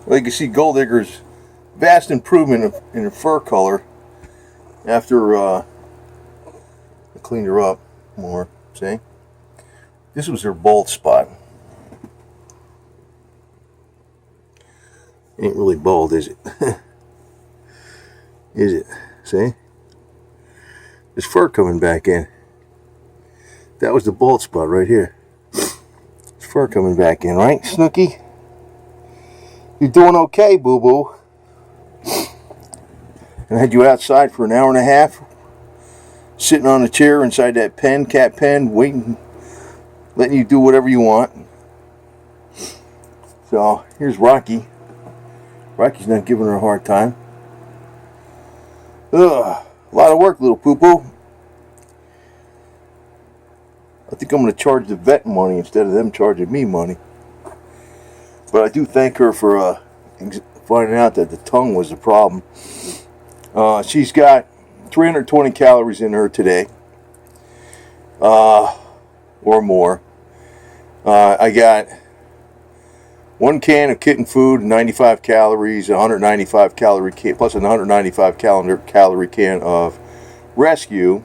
Well, you can see GoldDigger's vast improvement in her fur color after I cleaned her up more. See? This was her bald spot. Ain't really bald, is it? Is it? See? There's fur coming back in. That was the bald spot right here. There's fur coming back in, right, Snooky? You're doing okay, boo-boo. And I had you outside for an hour and a half, sitting on a chair inside that pen, cat pen, waiting, letting you do whatever you want. So, here's Rocky. Rocky's not giving her a hard time. Ugh, a lot of work, little poo-poo. I think I'm going to charge the vet money instead of them charging me money. But I do thank her for finding out that the tongue was the problem. She's got 320 calories in her today. Or more. I got 1 can of kitten food, 95 calories, 195 calorie can, plus a 195 calorie can of rescue.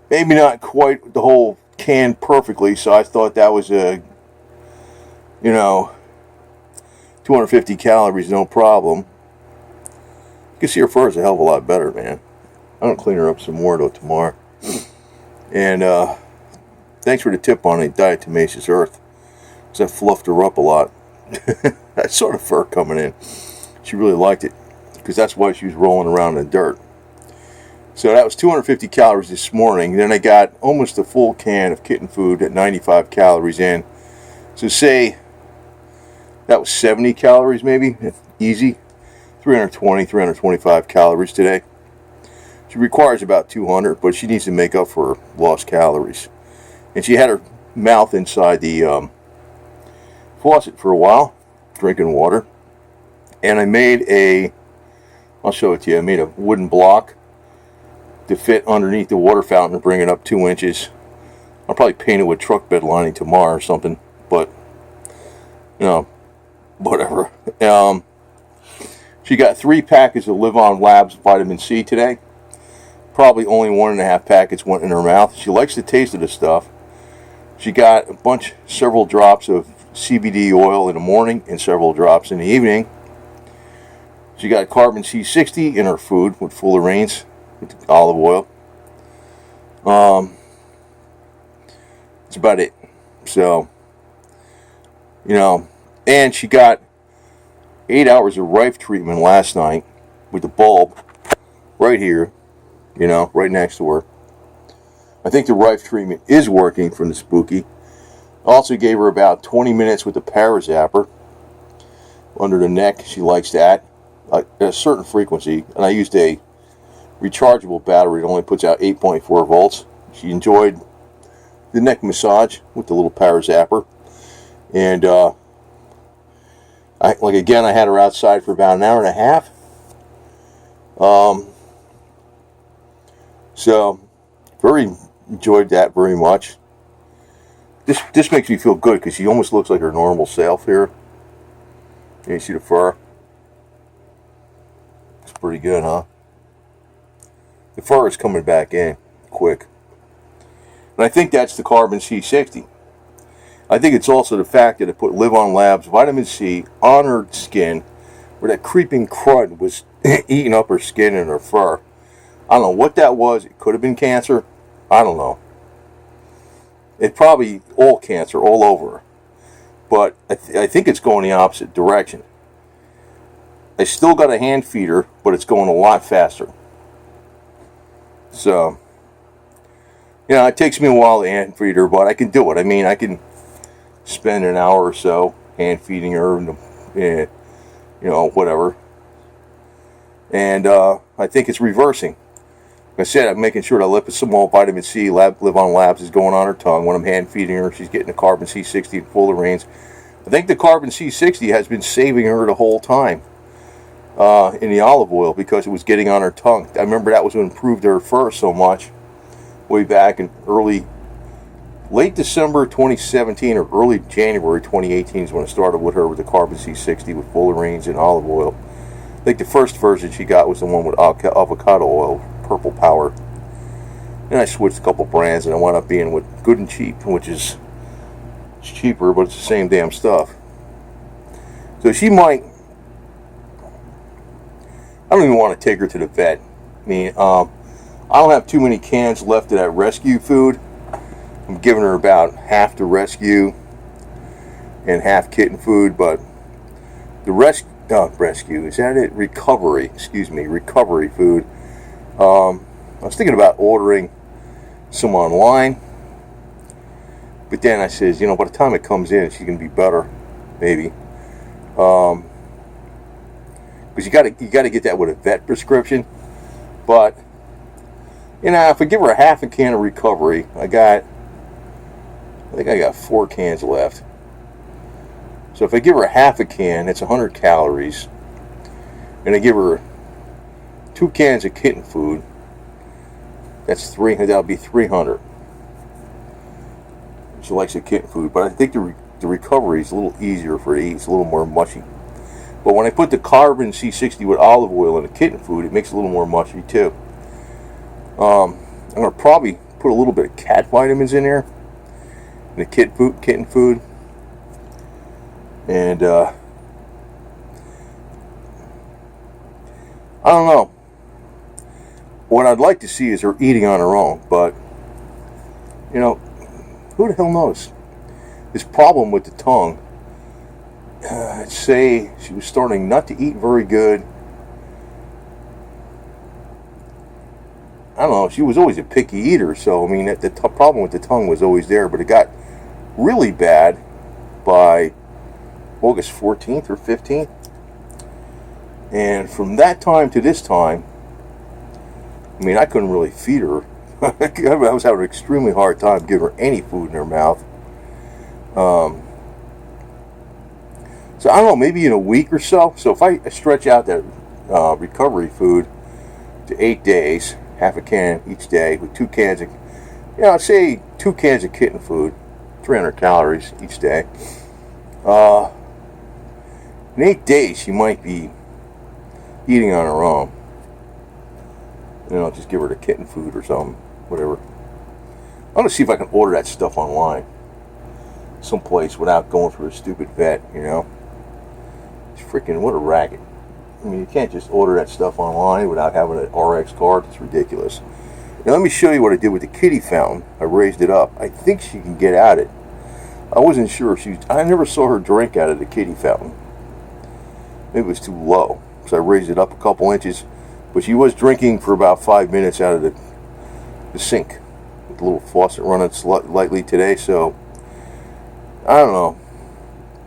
Maybe not quite the whole can perfectly, so I thought that was a, 250 calories, no problem. You can see her fur is a hell of a lot better, man. I'm going to clean her up some more, though, tomorrow. And thanks for the tip on a diatomaceous earth, because I fluffed her up a lot. I saw the fur coming in. She really liked it, because that's why she was rolling around in the dirt. So that was 250 calories this morning. Then I got almost a full can of kitten food at 95 calories in. So say that was 70 calories maybe. Easy. 320, 325 calories today. She requires about 200, but she needs to make up for lost calories. And she had her mouth inside the faucet for a while, drinking water. And I made I'll show it to you. I made a wooden block to fit underneath the water fountain to bring it up 2 inches. I'll probably paint it with truck bed lining tomorrow or something, but whatever. She got 3 packets of Live On Labs vitamin C today. Probably only 1.5 packets went in her mouth. She likes the taste of the stuff. She got several drops of CBD oil in the morning and several drops in the evening. She got carbon C60 in her food with Fuller Rains, with olive oil. That's about it. So, and she got 8 hours of Rife treatment last night with the bulb right here, right next to her. I think the Rife treatment is working from the spooky. Also gave her about 20 minutes with the Parazapper under the neck. She likes that at a certain frequency. And I used a rechargeable battery that only puts out 8.4 volts. She enjoyed the neck massage with the little Parazapper. And I had her outside for about an hour and a half. So very enjoyed that very much. This makes me feel good because she almost looks like her normal self here. You see the fur? It's pretty good, huh? The fur is coming back in quick. And I think that's the carbon C60. I think it's also the fact that it put Live On Labs vitamin C on her skin where that creeping crud was eating up her skin and her fur. I don't know what that was. It could have been cancer. I don't know. It's probably all cancer all over her. But I think it's going the opposite direction. I still got a hand feeder, but it's going a lot faster. So, it takes me a while to hand feed her, but I can do it. I mean, I can spend an hour or so hand feeding her, whatever. And I think it's reversing. Like I said, I'm making sure that liposomal vitamin C Live On Labs is going on her tongue. When I'm hand feeding her, she's getting the carbon C60 in Fuller Rains. I think the carbon C60 has been saving her the whole time in the olive oil because it was getting on her tongue. I remember that was what improved her fur so much way back in early Late December 2017 or early January 2018 is when I started with her with the carbon C60 with fullerenes and olive oil. I think the first version she got was the one with avocado oil, purple power. Then I switched a couple brands and I wound up being with Good and Cheap, which is cheaper, but it's the same damn stuff. So she might, I don't even want to take her to the vet. I mean, I don't have too many cans left of that rescue food. I'm giving her about half the rescue and half kitten food, but the rescue, is that it? Recovery food. I was thinking about ordering some online, but then I says, you know, by the time it comes in, she can be better, maybe. Because you got to get that with a vet prescription. But you know, if I give her a half a can of recovery, I think I got 4 cans left. So if I give her half a can, it's 100 calories. And I give her 2 cans of kitten food, that'll be 300. She likes the kitten food, but I think the recovery is a little easier for her to eat. It's a little more mushy. But when I put the carbon C60 with olive oil in the kitten food, it makes it a little more mushy too. I'm going to probably put a little bit of cat vitamins in there, in the kitten food. And I don't know. What I'd like to see is her eating on her own, but you know, who the hell knows? This problem with the tongue. I'd say she was starting not to eat very good. I don't know. She was always a picky eater, so I mean, the problem with the tongue was always there, but it got really bad by August 14th or 15th. And from that time to this time, I mean, I couldn't really feed her. I was having an extremely hard time giving her any food in her mouth. So I don't know, maybe in a week or so. So if I stretch out that recovery food to 8 days, half a can each day with 2 cans of, I'd say 2 cans of kitten food, 300 calories each day. In 8 days, she might be eating on her own. Just give her the kitten food or something, whatever. I'm going to see if I can order that stuff online someplace without going through a stupid vet, It's freaking, what a racket. I mean, you can't just order that stuff online without having an RX card. It's ridiculous. Now, let me show you what I did with the kitty fountain. I raised it up. I think she can get at it. I wasn't sure. I never saw her drink out of the kitty fountain. It was too low, so I raised it up a couple inches. But she was drinking for about 5 minutes out of the sink with the little faucet running lightly today. So I don't know.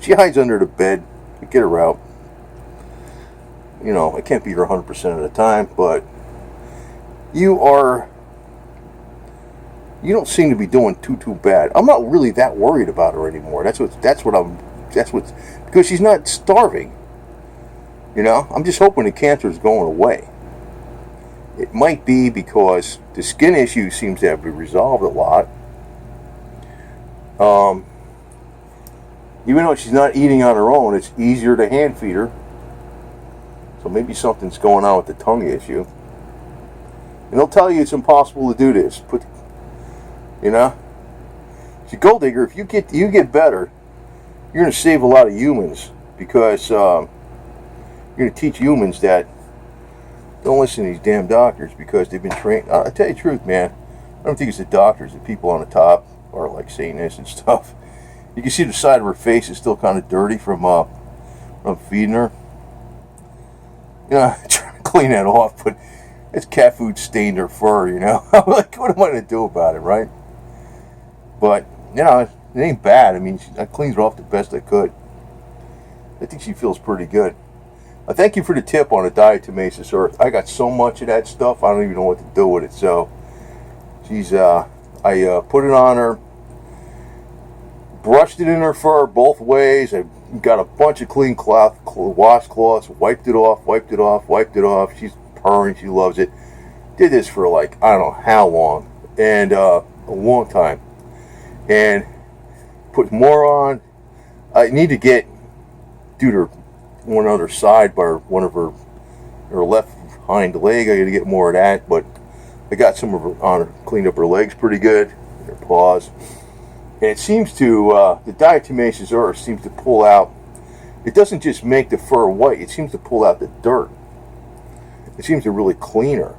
She hides under the bed. Get her out. I can't beat her 100% of the time, but you don't seem to be doing too bad. I'm not really that worried about her anymore. Because she's not starving. I'm just hoping the cancer is going away. It might be because the skin issue seems to have been resolved a lot. Even though she's not eating on her own, it's easier to hand feed her. So maybe something's going on with the tongue issue. And they'll tell you it's impossible to do this. See, GoldDigger, if you get better, you're going to save a lot of humans, because you're going to teach humans that don't listen to these damn doctors, because they've been trained. I'll tell you the truth, man. I don't think it's the doctors. The people on the top are like Satanists and stuff. You can see the side of her face is still kind of dirty from feeding her. I'm trying to clean that off, but it's cat food stained her fur, I'm like, what am I going to do about it, right? But, it ain't bad. I mean, I cleaned her off the best I could. I think she feels pretty good. Thank you for the tip on the diatomaceous earth. I got so much of that stuff, I don't even know what to do with it. So, I put it on her, brushed it in her fur both ways. I got a bunch of clean washcloths, wiped it off. She's purring, she loves it. Did this for I don't know how long, and a long time. and put more on. I need to do her one other side by one of her left hind leg. I got to get more of that, but I got some of her on her, cleaned up her legs pretty good, her paws, and it seems to the diatomaceous earth seems to pull out. It doesn't just make the fur white; it seems to pull out the dirt. It seems to really clean her.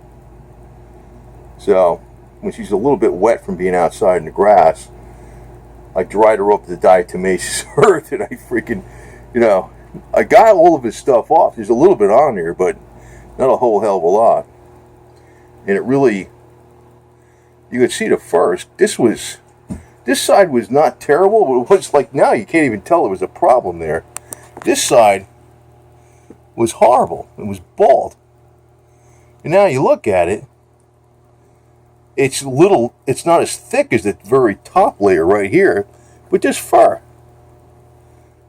So when she's a little bit wet from being outside in the grass, I dried her up with the diatomaceous earth, and I freaking, I got all of his stuff off. There's a little bit on there, but not a whole hell of a lot. And it really, you could see the fur. This side was not terrible, but it was like now you can't even tell there was a problem there. This side was horrible. It was bald. And now you look at it, it's not as thick as the very top layer right here, but this fur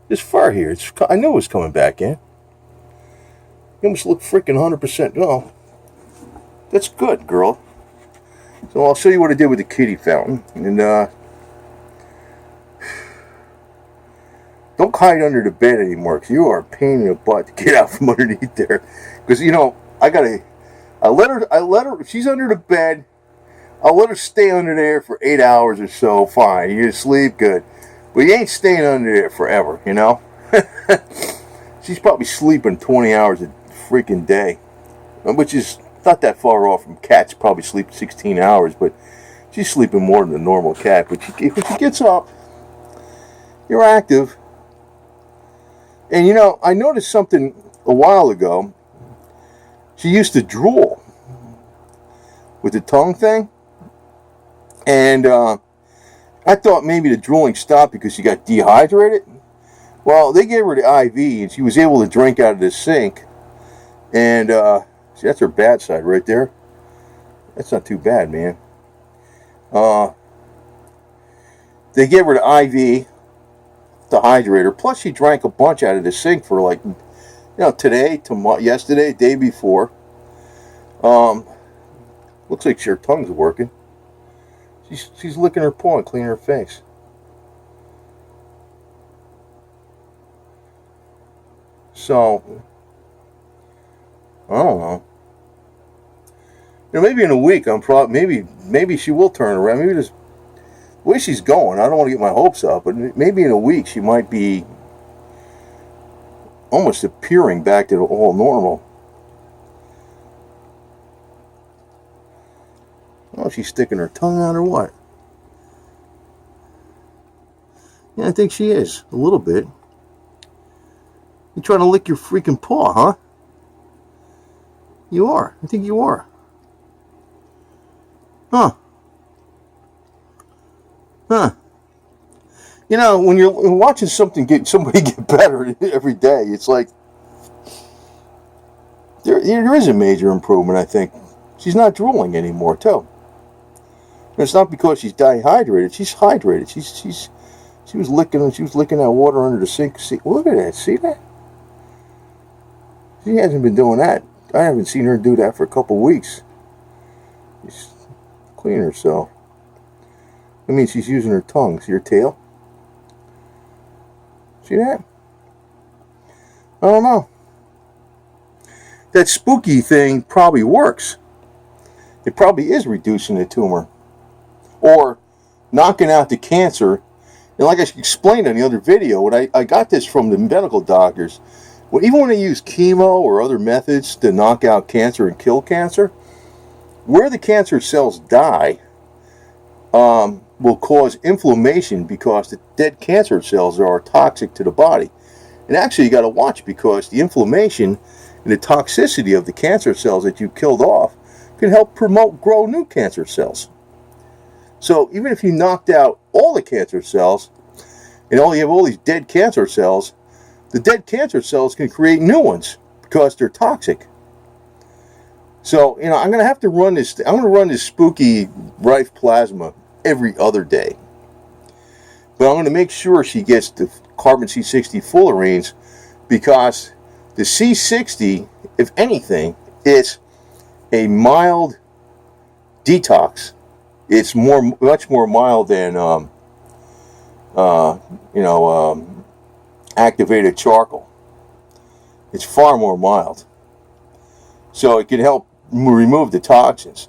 here, I knew it was coming back in. You almost look freaking 100%. No, that's good, girl. So I'll show you what I did with the kitty fountain. And don't hide under the bed anymore, because you are a pain in the butt to get out from underneath there. Because I let her. If she's under the bed, I'll let her stay under there for 8 hours or so. Fine, you sleep good, but you ain't staying under there forever. She's probably sleeping 20 hours a freaking day, which is not that far off from cats. Probably sleep 16 hours, but she's sleeping more than a normal cat. But when she gets up, you're active. And I noticed something a while ago. She used to drool with the tongue thing. And I thought maybe the drooling stopped because she got dehydrated. Well, they gave her the IV, and she was able to drink out of the sink. And see, that's her bad side right there. That's not too bad, man. They gave her the IV to hydrate her. Plus, she drank a bunch out of the sink for today, tomorrow, yesterday, day before. Looks like her tongue's working. She's licking her paw and cleaning her face. So, I don't know. Maybe in a week, maybe she will turn around. Maybe the way she's going, I don't want to get my hopes up, but maybe in a week she might be almost appearing back to all normal. Oh, she's sticking her tongue out or what? Yeah, I think she is. A little bit. You trying to lick your freaking paw, huh? You are. I think you are. Huh. When you're watching somebody get better every day, it's like there is a major improvement, I think. She's not drooling anymore, too. And it's not because she's dehydrated. She's hydrated. She was licking that water under the sink. See, look at that. See that? She hasn't been doing that. I haven't seen her do that for a couple weeks. She's cleaning herself. I mean, she's using her tongue. See her tail? See that? I don't know. That spooky thing probably works. It probably is reducing the tumor. Or knocking out the cancer. And like I explained in the other video, when I got this from the medical doctors, even when they use chemo or other methods to knock out cancer and kill cancer, where the cancer cells die will cause inflammation because the dead cancer cells are toxic to the body. And actually you got to watch, because the inflammation and the toxicity of the cancer cells that you killed off can help grow new cancer cells. So even if you knocked out all the cancer cells and you have all these dead cancer cells, the dead cancer cells can create new ones because they're toxic. So, I'm going to have to run this. I'm going to run this spooky Rife plasma every other day. But I'm going to make sure she gets the carbon C60 fullerenes, because the C60, if anything, is a mild detox. It's much more mild than activated charcoal. It's far more mild. So it can help remove the toxins.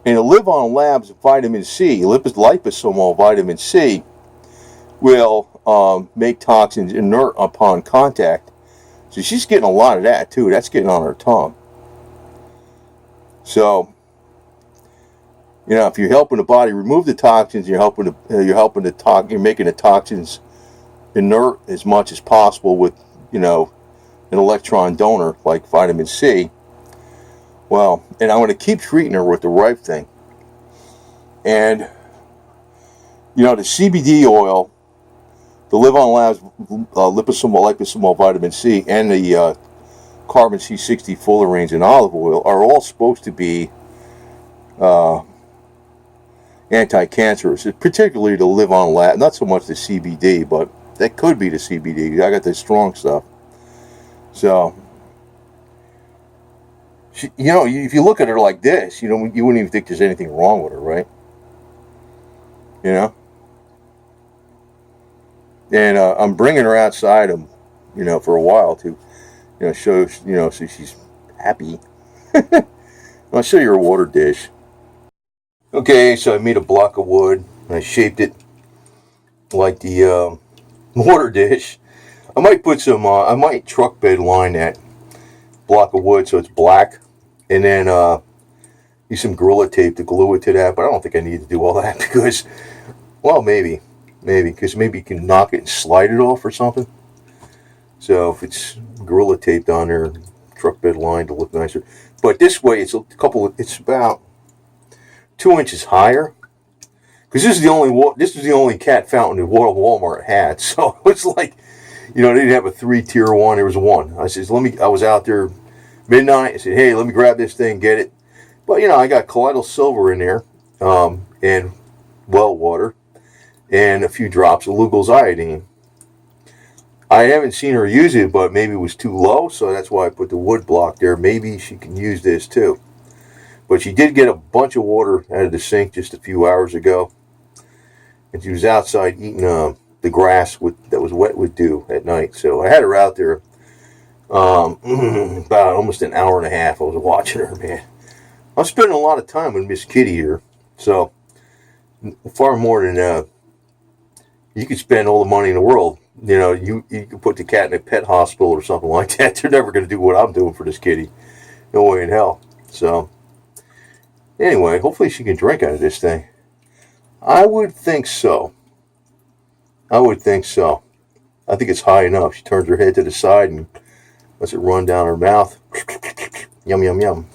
And the Live-On Labs vitamin C, liposomal vitamin C, will make toxins inert upon contact. So she's getting a lot of that too. That's getting on her tongue. So, if you're helping the body remove the toxins, you're making the toxins inert as much as possible with, an electron donor like vitamin C. Well, and I'm going to keep treating her with the right thing. And, the CBD oil, the Live-On Labs liposomal vitamin C, and the carbon C60 fullerenes and olive oil are all supposed to be anti-cancerous, particularly the Live-On Lab. Not so much the CBD, but that could be the CBD. I got the strong stuff. So, if you look at her like this, you wouldn't even think there's anything wrong with her, right? And I'm bringing her outside, for a while to, show, so she's happy. I'll show you her water dish. Okay, so I made a block of wood, and I shaped it like the water dish. I might put some, I might truck bed line that block of wood so it's black, and then use some Gorilla Tape to glue it to that, but I don't think I need to do all that because, well, maybe, because maybe you can knock it and slide it off or something. So if it's Gorilla Taped on there, truck bed line to look nicer. But this way, it's about 2 inches higher. Because this is the only cat fountain that Walmart had. So it's like, they didn't have a 3-tier one. There was one. I says, I was out there midnight. I said, hey, let me grab this thing, get it. But, I got colloidal silver in there, and well water, and a few drops of Lugol's iodine. I haven't seen her use it, but maybe it was too low, so that's why I put the wood block there. Maybe she can use this too. But she did get a bunch of water out of the sink just a few hours ago. And she was outside eating the grass that was wet with dew at night. So I had her out there about almost an hour and a half. I was watching her, man. I'm spending a lot of time with Miss Kitty here. So far more than you could spend all the money in the world. You could put the cat in a pet hospital or something like that. They're never going to do what I'm doing for this kitty. No way in hell. So, anyway, hopefully she can drink out of this thing. I would think so. I think it's high enough. She turns her head to the side and lets it run down her mouth. Yum, yum, yum.